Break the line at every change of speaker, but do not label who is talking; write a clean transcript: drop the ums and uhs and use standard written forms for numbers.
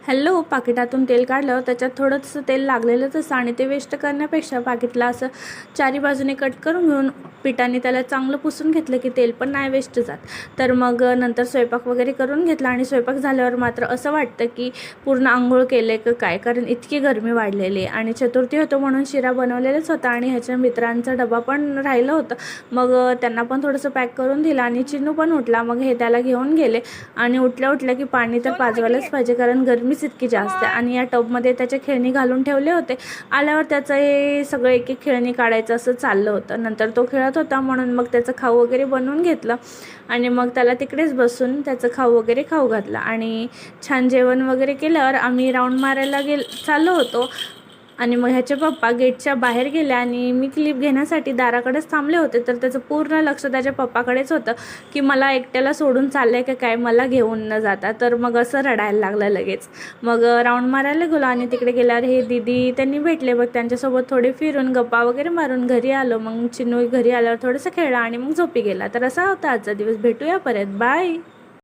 Hello, पाकिटातून तेल काढलं त्याच्यात थोडंसं तेल लागलेलंच असतं आणि ते वेस्ट करण्यापेक्षा पाकिटला असं चारी बाजूने कट करून घेऊन पिठाने त्याला चांगलं पुसून घेतलं की तेल पण नाही वेस्ट जात. तर मग नंतर स्वयंपाक वगैरे करून घेतला आणि स्वयंपाक झाल्यावर मात्र असं वाटतं की पूर्ण आंघोळ केले का काय, कारण इतकी गरमी वाढलेली आणि चतुर्थी होतं म्हणून शिरा बनवलेलाच होता आणि ह्याच्या मित्रांचा डबा पण राहिलं होतं. मग त्यांना पण थोडंसं पॅक करून दिलं आणि चिन्नू पण उठला. मग हे त्याला घेऊन गेले आणि उठल्या उठल्या की पाणी तर पाजवायलाच पाहिजे, कारण गरमीच इतकी जास्त आहे. आणि या टबमध्ये त्याचे खेळणी घालून ठेवले होते. आल्यावर त्याचं हे सगळं एक एक खेळणी काढायचं असं चाललं होतं. नंतर तो खेळत होता म्हणून मग त्याचं खाऊ वगैरे बनवून घेतलं आणि मग त्याला तिकडेच बसून त्याचं खाऊ वगैरे खाऊ घातला आणि छान जेवण वगैरे केल्यावर आम्ही राऊंड मारायला चाललो होतो. आणि मग ह्याचे पप्पा गेटच्या बाहेर गेले आणि मी क्लिप घेण्यासाठी दाराकडेच थांबले होते. तर त्याचं पूर्ण लक्ष त्याच्या पप्पाकडेच होतं की मला एकट्याला सोडून चाललंय का काय, मला घेऊन न जाता. तर मग असं रडायला लागलं लगेच. मग राऊंड मारायला गेलो आणि तिकडे गेल्यावर हे दीदी त्यांनी भेटले. मग त्यांच्यासोबत थोडे फिरून गप्पा वगैरे मारून घरी आलो. मग चिन्नू घरी आल्यावर थोडंसं खेळला आणि मग झोपी गेला. तर असा होता आजचा दिवस. भेटूया परत, बाय.